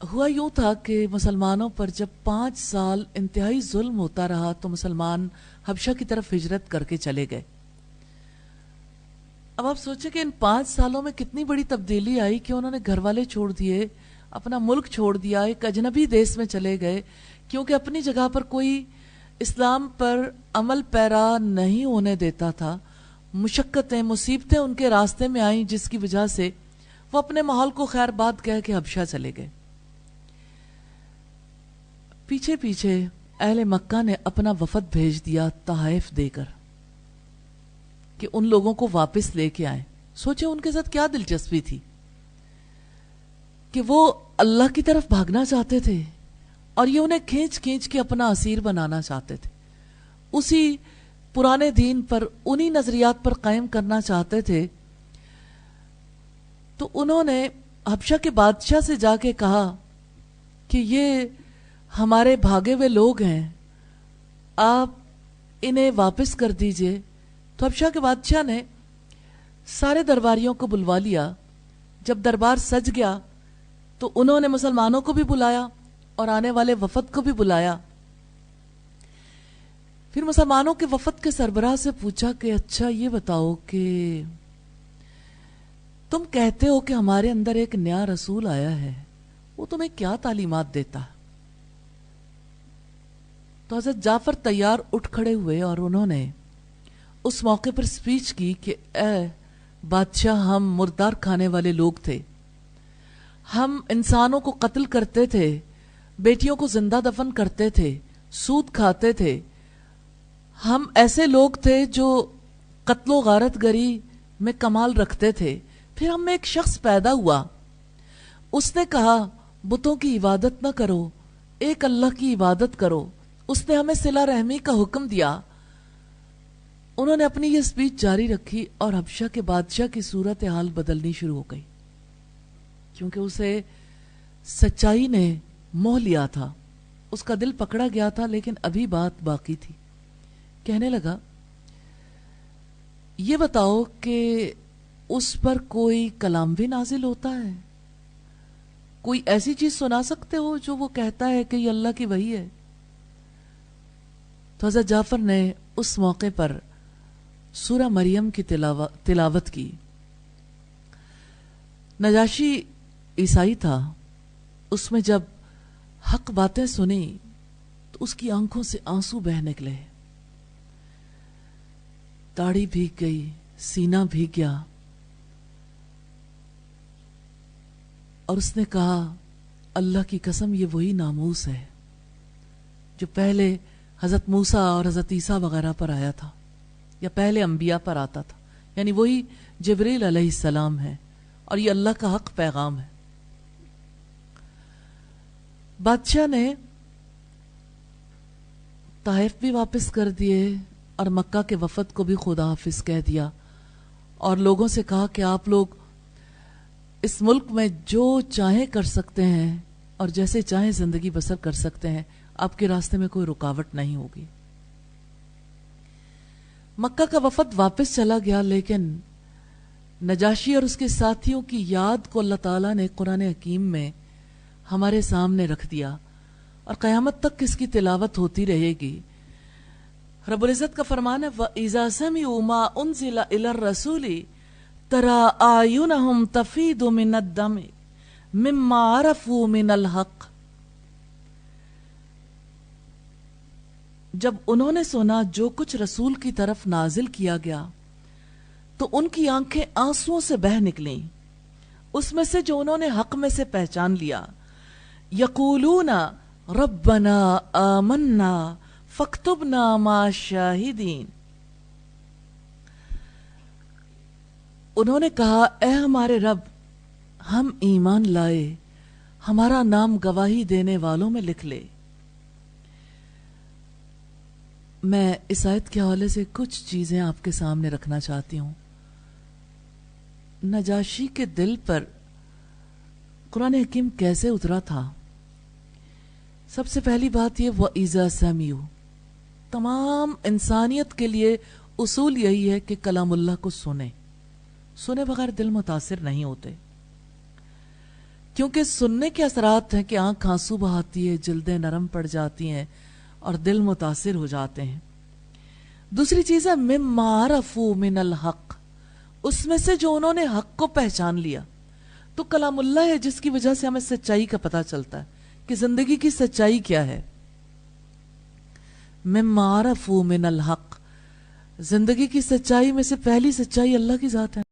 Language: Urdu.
ہوا یوں تھا کہ مسلمانوں پر جب 5 سال انتہائی ظلم ہوتا رہا تو مسلمان حبشہ کی طرف ہجرت کر کے چلے گئے. اب آپ سوچیں کہ ان 5 سالوں میں کتنی بڑی تبدیلی آئی کہ انہوں نے گھر والے چھوڑ دیے، اپنا ملک چھوڑ دیا، ایک اجنبی دیس میں چلے گئے، کیونکہ اپنی جگہ پر کوئی اسلام پر عمل پیرا نہیں ہونے دیتا تھا. مشقتیں، مصیبتیں ان کے راستے میں آئیں جس کی وجہ سے وہ اپنے ماحول کو خیر بات کہہ کے حبشہ چلے گئے. پیچھے پیچھے اہل مکہ نے اپنا وفد بھیج دیا تحائف دے کر کہ ان لوگوں کو واپس لے کے آئیں. سوچیں ان کے ساتھ کیا دلچسپی تھی کہ وہ اللہ کی طرف بھاگنا چاہتے تھے اور یہ انہیں کھینچ کھینچ کے اپنا اسیر بنانا چاہتے تھے، اسی پرانے دین پر، انہی نظریات پر قائم کرنا چاہتے تھے. تو انہوں نے حبشہ کے بادشاہ سے جا کے کہا کہ یہ ہمارے بھاگے ہوئے لوگ ہیں، آپ انہیں واپس کر دیجئے. تو حبشہ کے بادشاہ نے سارے درباریوں کو بلوا لیا. جب دربار سج گیا تو انہوں نے مسلمانوں کو بھی بلایا اور آنے والے وفد کو بھی بلایا. پھر مسلمانوں کے وفد کے سربراہ سے پوچھا کہ اچھا یہ بتاؤ کہ تم کہتے ہو کہ ہمارے اندر ایک نیا رسول آیا ہے، وہ تمہیں کیا تعلیمات دیتا ہے؟ تو حضرت جعفر تیار اٹھ کھڑے ہوئے اور انہوں نے اس موقع پر سپیچ کی کہ اے بادشاہ، ہم مردار کھانے والے لوگ تھے، ہم انسانوں کو قتل کرتے تھے، بیٹیوں کو زندہ دفن کرتے تھے، سود کھاتے تھے، ہم ایسے لوگ تھے جو قتل و غارت گری میں کمال رکھتے تھے. پھر ہم میں ایک شخص پیدا ہوا، اس نے کہا بتوں کی عبادت نہ کرو، ایک اللہ کی عبادت کرو. اس نے ہمیں صلہ رحمی کا حکم دیا. انہوں نے اپنی یہ سپیچ جاری رکھی اور حبشہ کے بادشاہ کی صورتحال بدلنی شروع ہو گئی، کیونکہ اسے سچائی نے موہ لیا تھا، اس کا دل پکڑا گیا تھا، لیکن ابھی بات باقی تھی. کہنے لگا یہ بتاؤ کہ اس پر کوئی کلام بھی نازل ہوتا ہے؟ کوئی ایسی چیز سنا سکتے ہو جو وہ کہتا ہے کہ یہ اللہ کی وحی ہے؟ تو حضرت جعفر نے اس موقع پر سورہ مریم کی تلاوت کی. نجاشی عیسائی تھا، اس میں جب حق باتیں سنی تو اس کی آنکھوں سے آنسو بہہ نکلے، داڑھی بھیگ گئی، سینہ بھیگ گیا، اور اس نے کہا اللہ کی قسم یہ وہی ناموس ہے جو پہلے حضرت موسیٰ اور حضرت عیسیٰ وغیرہ پر آیا تھا، یا پہلے انبیاء پر آتا تھا، یعنی وہی جبریل علیہ السلام ہے، اور یہ اللہ کا حق پیغام ہے. بادشاہ نے طائف بھی واپس کر دیے اور مکہ کے وفد کو بھی خدا حافظ کہہ دیا، اور لوگوں سے کہا کہ آپ لوگ اس ملک میں جو چاہیں کر سکتے ہیں اور جیسے چاہیں زندگی بسر کر سکتے ہیں، آپ کے راستے میں کوئی رکاوٹ نہیں ہوگی. مکہ کا وفد واپس چلا گیا، لیکن نجاشی اور اس کے ساتھیوں کی یاد کو اللہ تعالیٰ نے قرآن حکیم میں ہمارے سامنے رکھ دیا، اور قیامت تک اس کی تلاوت ہوتی رہے گی. رب العزت کا فرمان ہے وَإِذَا سَمِعُوا مَا أُنزِلَ إِلَى الرَّسُولِ تَرَىٰ أَعْيُنَهُمْ تَفِيضُ مِنَ الدَّمْعِ مِمَّا عَرَفُوا مِنَ الْحَقِّ. جب انہوں نے سنا جو کچھ رسول کی طرف نازل کیا گیا تو ان کی آنکھیں آنسوؤں سے بہہ نکلیں، اس میں سے جو انہوں نے حق میں سے پہچان لیا. یقولون ربنا آمنا فاکتبنا مع الشاہدین. انہوں نے کہا اے ہمارے رب، ہم ایمان لائے، ہمارا نام گواہی دینے والوں میں لکھ لے. میں اس آیت کے حوالے سے کچھ چیزیں آپ کے سامنے رکھنا چاہتی ہوں. نجاشی کے دل پر قرآن حکیم کیسے اترا تھا؟ سب سے پہلی بات یہ وَإِذَا سَمِعُوا، تمام انسانیت کے لیے اصول یہی ہے کہ کلام اللہ کو سنے بغیر دل متاثر نہیں ہوتے. کیونکہ سننے کے اثرات ہیں کہ آنکھ آنسو بہاتی ہے، جلدیں نرم پڑ جاتی ہیں اور دل متاثر ہو جاتے ہیں۔ دوسری چیز ہے مما عرفوا من الحق، اس میں سے جو انہوں نے حق کو پہچان لیا۔ تو کلام اللہ ہے جس کی وجہ سے ہمیں سچائی کا پتہ چلتا ہے کہ زندگی کی سچائی کیا ہے۔ مما عرفوا من الحق، زندگی کی سچائی میں سے پہلی سچائی اللہ کی ذات ہے۔